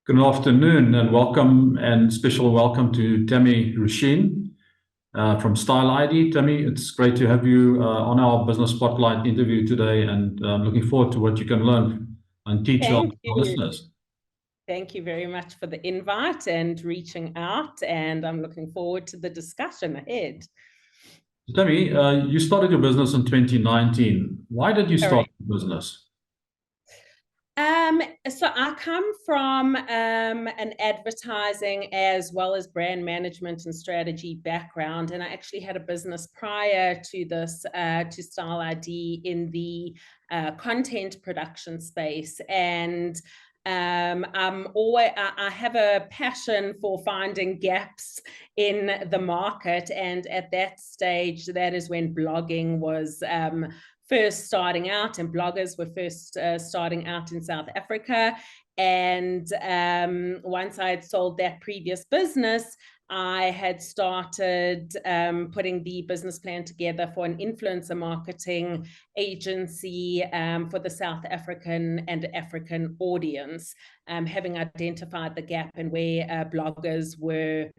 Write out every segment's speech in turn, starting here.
Good afternoon and welcome and special welcome to Tami Ruchin from Style ID. Tami, it's great to have you on our Business Spotlight interview today, and looking forward to what you can learn and teach our Thank you. listeners. Thank you very much for the invite and reaching out, and I'm looking forward to the discussion ahead. Tami, you started your business in 2019. Why did you start the business? So I come from an advertising as well as brand management and strategy background, and I actually had a business prior to this, to Style ID, in the content production space. And I have a passion for finding gaps in the market, and at that stage, that is when blogging was first starting out, and bloggers were first starting out in South Africa. And once I had sold that previous business, I had started putting the business plan together for an influencer marketing agency for the South African and African audience, having identified the gap and where bloggers were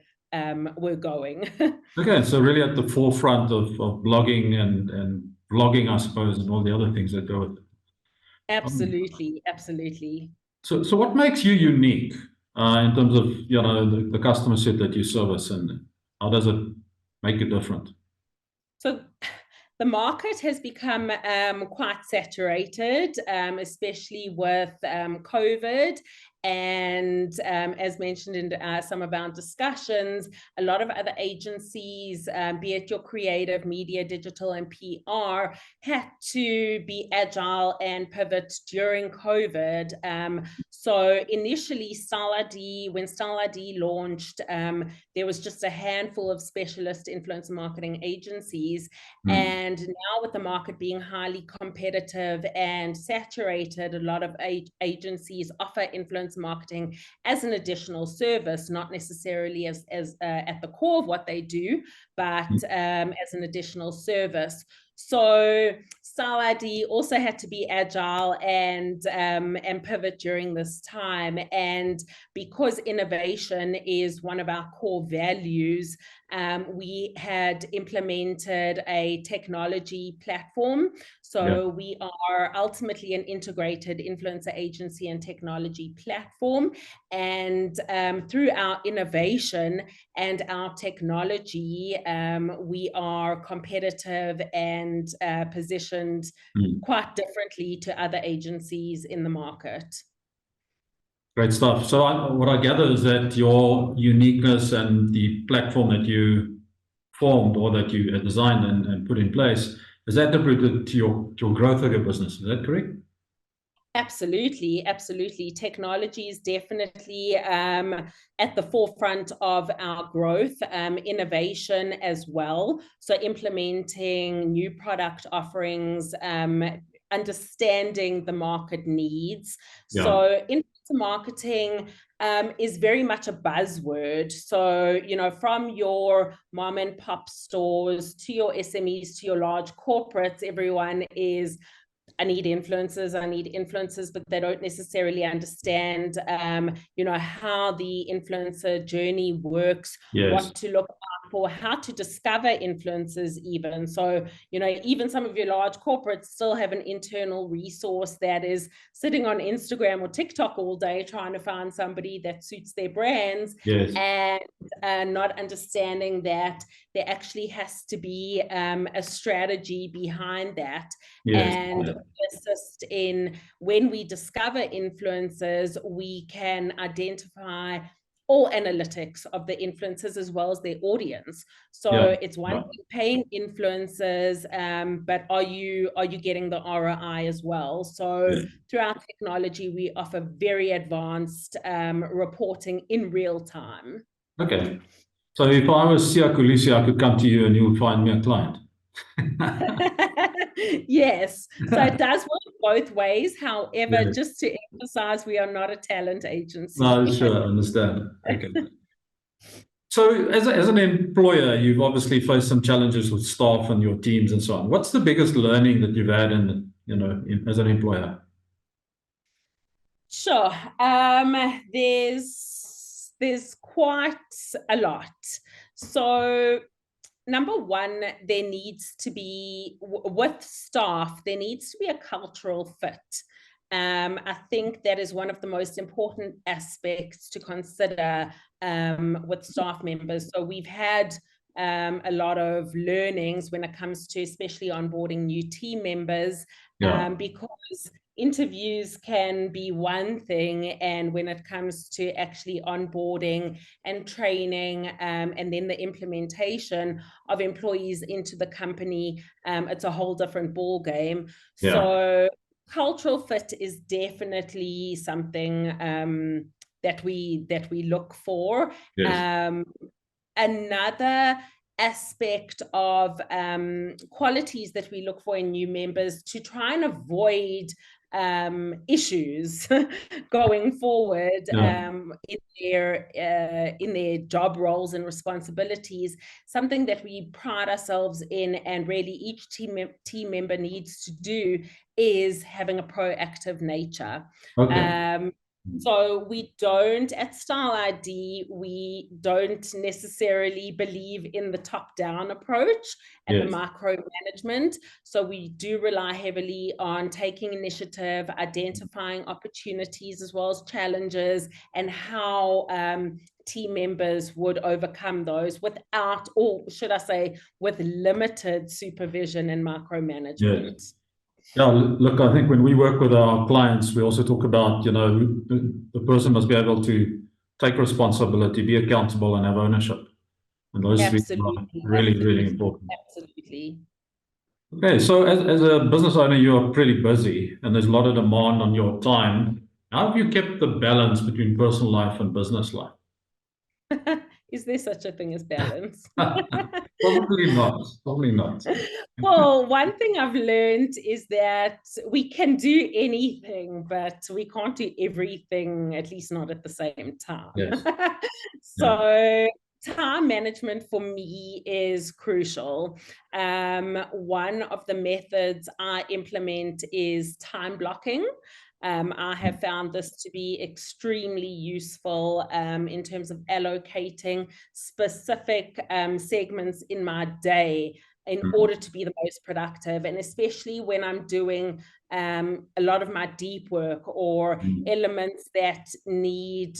going. Okay, so really at the forefront of blogging and vlogging, I suppose, and all the other things that go with it. Absolutely, absolutely. So what makes you unique in terms of the customer set that you service, and how does it make it different? So the market has become quite saturated, especially with COVID. And as mentioned in some of our discussions, a lot of other agencies, be it your creative, media, digital, and PR, had to be agile and pivot during COVID. So initially, when Style ID launched, there was just a handful of specialist influencer marketing agencies. And now, with the market being highly competitive and saturated, a lot of agencies offer influencer marketing as an additional service, not necessarily as at the core of what they do, but as an additional service. So Style ID also had to be agile and pivot during this time. And because innovation is one of our core values, we had implemented a technology platform. So we are ultimately an integrated influencer agency and technology platform. And through our innovation and our technology, we are competitive and positioned quite differently to other agencies in the market. Great stuff. So what I gather is that your uniqueness and the platform that you formed or that you designed and put in place is attributed to your growth of your business. Is that correct? Absolutely, absolutely. Technology is definitely at the forefront of our growth, innovation as well. So implementing new product offerings, understanding the market needs. So influencer marketing is very much a buzzword. So, from your mom and pop stores to your SMEs to your large corporates, everyone is, I need influencers, but they don't necessarily understand, how the influencer journey works, what to look out for, how to discover influencers even. So, even some of your large corporates still have an internal resource that is sitting on Instagram or TikTok all day trying to find somebody that suits their brands, and not understanding that there actually has to be a strategy behind that. And assist in, when we discover influencers, we can identify all analytics of the influencers as well as their audience. So it's one thing paying influencers, but are you getting the ROI as well? So through our technology, we offer very advanced reporting in real time. Okay. So if I was Siya Kolisi, I could come to you and you would find me a client. Yes, so it does work both ways. However, just to emphasize, we are not a talent agency. No, sure, I understand. Okay. So as an employer, you've obviously faced some challenges with staff and your teams and so on. What's the biggest learning that you've had as an employer? Sure. There's quite a lot. So number one, there needs to be with staff, there needs to be a cultural fit. I think that is one of the most important aspects to consider with staff members. So we've had a lot of learnings when it comes to especially onboarding new team members, Yeah, because interviews can be one thing, and when it comes to actually onboarding and training, and then the implementation of employees into the company, it's a whole different ball game. yeah, So cultural fit is definitely something that we look for. yes, Another aspect of qualities that we look for in new members to try and avoid issues going forward yeah, in their job roles and responsibilities. Something that we pride ourselves in, and really each team member needs to do, is having a proactive nature. okay, So we don't, at Style ID, we don't necessarily believe in the top-down approach and the yes, micromanagement. So we do rely heavily on taking initiative, identifying opportunities as well as challenges, and how team members would overcome those without, or should I say, with limited supervision and yes. micromanagement. Yeah, look, I think when we work with our clients, we also talk about, the person must be able to take responsibility, be accountable, and have ownership. And those things are Absolutely, really, really absolutely, important. absolutely. Okay, so as a business owner, you are pretty busy and there's a lot of demand on your time. How have you kept the balance between personal life and business life? Is there such a thing as balance? Probably not. Probably not. Well, one thing I've learned is that we can do anything, but we can't do everything, at least not at the same time. Yes. Yeah. So, time management for me is crucial. One of the methods I implement is time blocking. I have found this to be extremely useful in terms of allocating specific segments in my day in Mm, order to be the most productive. And especially when I'm doing a lot of my deep work or mm, elements that need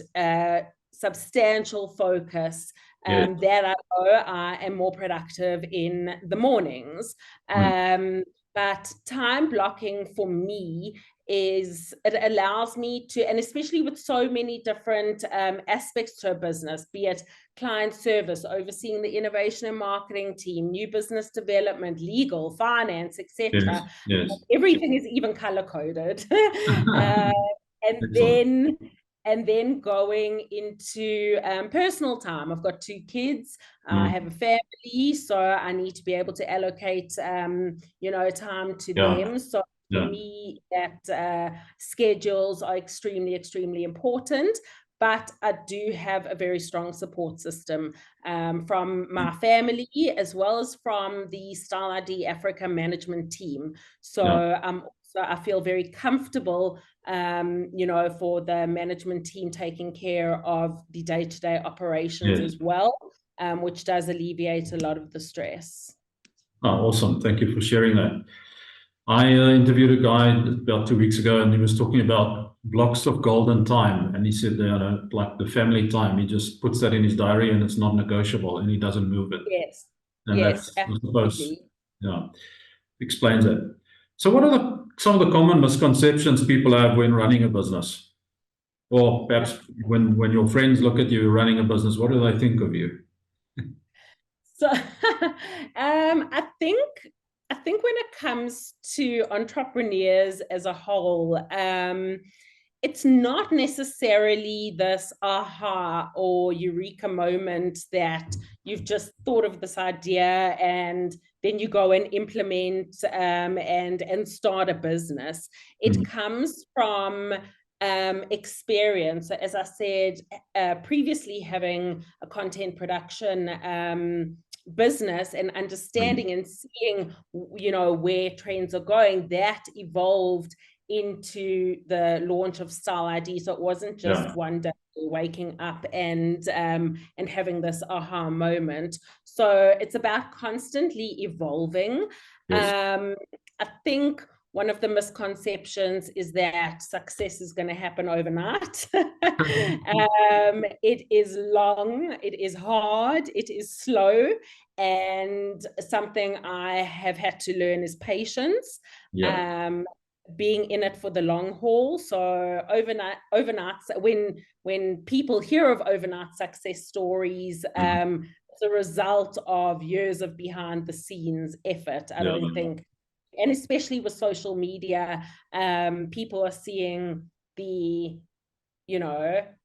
substantial focus, yes. that I know I am more productive in the mornings. Mm, But time blocking for me is, it allows me to, and especially with so many different aspects to a business, be it client service, overseeing the innovation and marketing team, new business development, legal, finance, yes. etc. Yes. Everything is even color coded. uh, and Excellent. then and then going into personal time. I've got two kids. I have Mm, a family, so I need to be able to allocate, time to yeah. them. So for Yeah. me, that schedules are extremely, extremely important. But I do have a very strong support system from my family, as well as from the Style ID Africa management team. Yeah. So I feel very comfortable, for the management team taking care of the day-to-day operations Yes. as well, which does alleviate a lot of the stress. Oh, awesome. Thank you for sharing that. I interviewed a guy about 2 weeks ago, and he was talking about blocks of golden time. And he said, like the family time, he just puts that in his diary and it's not negotiable and he doesn't move it. Yes, And yes, that's, I suppose, absolutely. yeah, explains it. So, what are some of the common misconceptions people have when running a business? Or perhaps when your friends look at you running a business, what do they think of you? So I think when it comes to entrepreneurs as a whole, it's not necessarily this aha or eureka moment that you've just thought of this idea and then you go and implement, and start a business. It Mm, comes from experience. As I said previously, having a content production business and mm, understanding and seeing, where trends are going, that evolved into the launch of Style ID. So it wasn't just one day waking up and having this aha moment. So it's about constantly evolving. I think one of the misconceptions is that success is going to happen overnight. It is long, it is hard, it is slow, and something I have had to learn is patience. Being in it for the long haul. So overnight, when people hear of overnight success stories, it's a result of years of behind the scenes effort. I don't think, and especially with social media, people are seeing the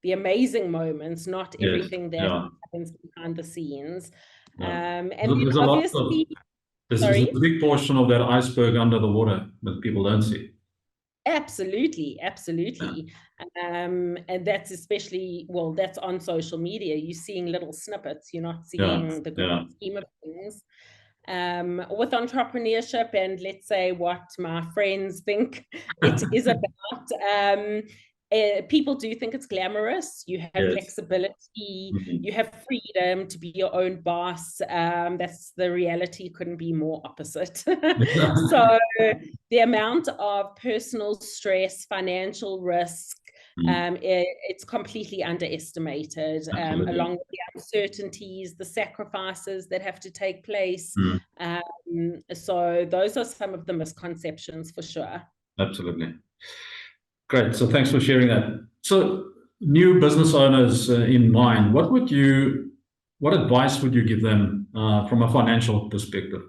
amazing moments, not everything that happens behind the scenes. And there's obviously, there's a big portion of that iceberg under the water that people don't see. Absolutely. And that's especially, well, that's on social media. You're seeing little snippets, you're not seeing the grand scheme of things. With entrepreneurship, and let's say what my friends think it is about, people do think it's glamorous. You have flexibility, you have freedom to be your own boss. That's the reality, couldn't be more opposite. So the amount of personal stress, financial risk, it's completely underestimated, along with the uncertainties, the sacrifices that have to take place. So those are some of the misconceptions for sure. Absolutely. Great. So thanks for sharing that. So new business owners in mind, what advice would you give them from a financial perspective?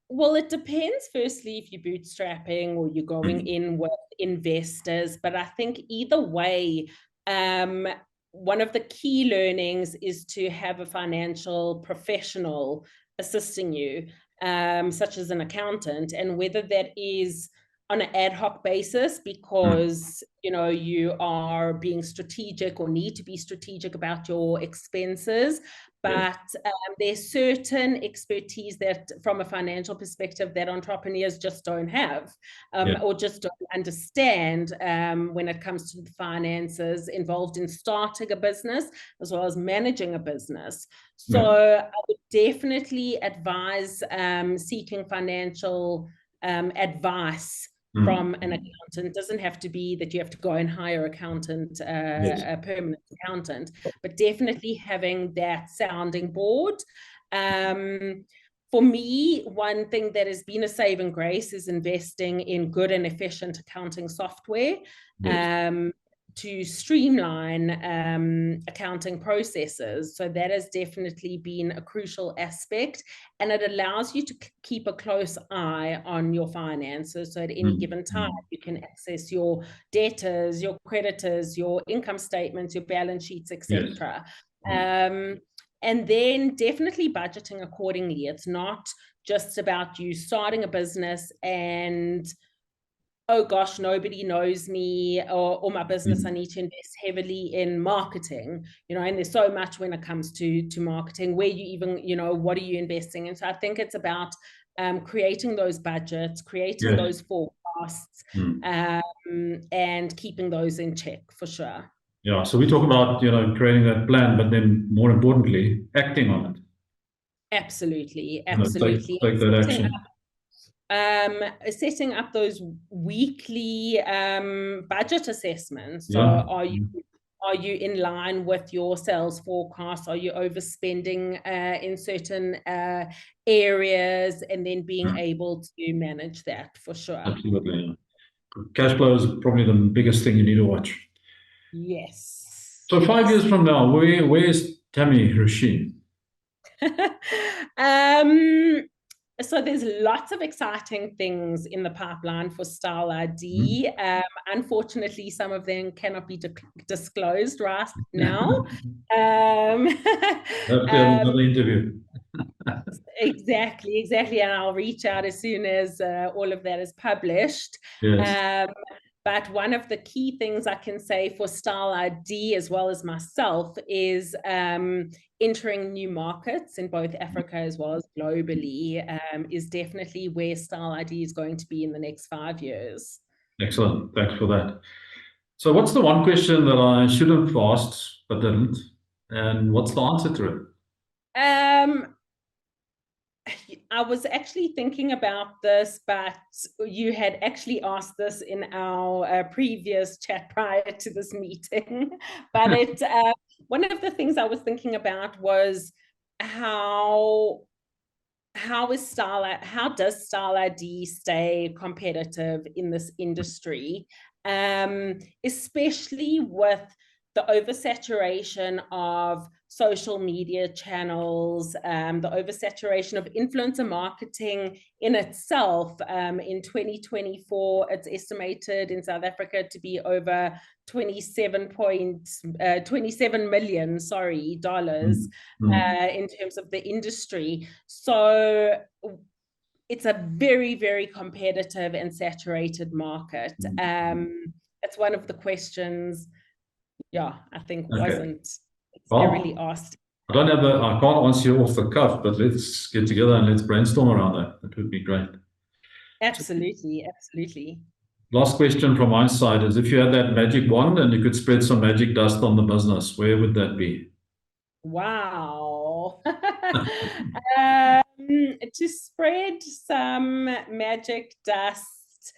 Well, it depends, firstly, if you're bootstrapping or you're going in with investors. But I think either way, one of the key learnings is to have a financial professional assisting you, such as an accountant, and whether that is on an ad hoc basis because you are being strategic or need to be strategic about your expenses, but there's certain expertise that from a financial perspective that entrepreneurs just don't have, or just don't understand when it comes to the finances involved in starting a business as well as managing a business. So I would definitely advise seeking financial advice from an accountant. It doesn't have to be that you have to go and hire a permanent accountant, but definitely having that sounding board. For me, one thing that has been a saving grace is investing in good and efficient accounting software to streamline accounting processes. So that has definitely been a crucial aspect, and it allows you to keep a close eye on your finances. So at any given time, you can access your debtors, your creditors, your income statements, your balance sheets, etc. And then definitely budgeting accordingly. It's not just about you starting a business and, oh gosh, nobody knows me, or my business, I need to invest heavily in marketing, and there's so much when it comes to marketing, where you even, what are you investing in? So I think it's about creating those budgets, creating those forecasts, and keeping those in check for sure. Yeah, so we talk about, creating that plan, but then more importantly, acting on it. Absolutely. Take that action. Setting up those weekly budget assessments. So are you in line with your sales forecast? Are you overspending in certain areas, and then being able to manage that for sure? Absolutely. Cash flow is probably the biggest thing you need to watch. Yes. So 5 years from now, where is Tami Ruchin? So there's lots of exciting things in the pipeline for Style ID. Unfortunately, some of them cannot be disclosed right now. Another interview. Exactly. And I'll reach out as soon as all of that is published. Yes. But one of the key things I can say for Style ID as well as myself is entering new markets in both Africa as well as globally is definitely where Style ID is going to be in the next 5 years. Excellent. Thanks for that. So what's the one question that I should have asked but didn't? And what's the answer to it? I was actually thinking about this, but you had actually asked this in our previous chat prior to this meeting. But one of the things I was thinking about was how does Style ID stay competitive in this industry, especially with the oversaturation of social media channels, the oversaturation of influencer marketing in itself. In 2024, it's estimated in South Africa to be over 27 million, dollars in terms of the industry. So it's a very, very competitive and saturated market. It's one of the questions, I think wasn't necessarily asked. I can't answer you off the cuff, but let's get together and let's brainstorm around that. That would be great. Absolutely, absolutely. Last question from my side is, if you had that magic wand and you could spread some magic dust on the business, where would that be? Wow. To spread some magic dust,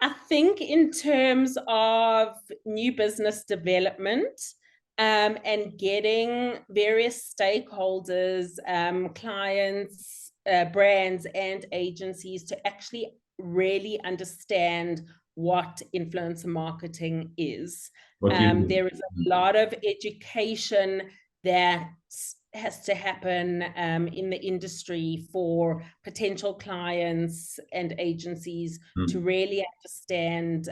I think in terms of new business development, and getting various stakeholders, clients, brands, and agencies to actually really understand what influencer marketing is. There is a lot of education that has to happen in the industry for potential clients and agencies to really understand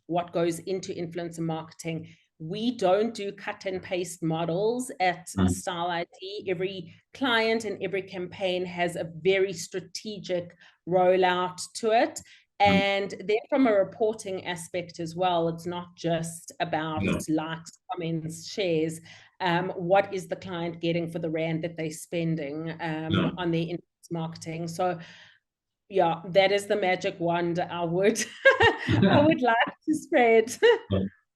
what goes into influencer marketing. We don't do cut and paste models at Style ID. Every client and every campaign has a very strategic rollout to it. And then from a reporting aspect as well, it's not just about likes, comments, shares. What is the client getting for the rand that they're spending on their influence marketing? So that is the magic wand I would I would like to spread.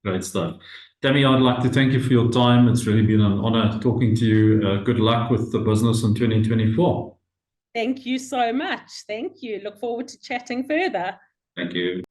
Great stuff. Tami, I'd like to thank you for your time. It's really been an honor talking to you. Good luck with the business in 2024. Thank you so much. Thank you. Look forward to chatting further. Thank you.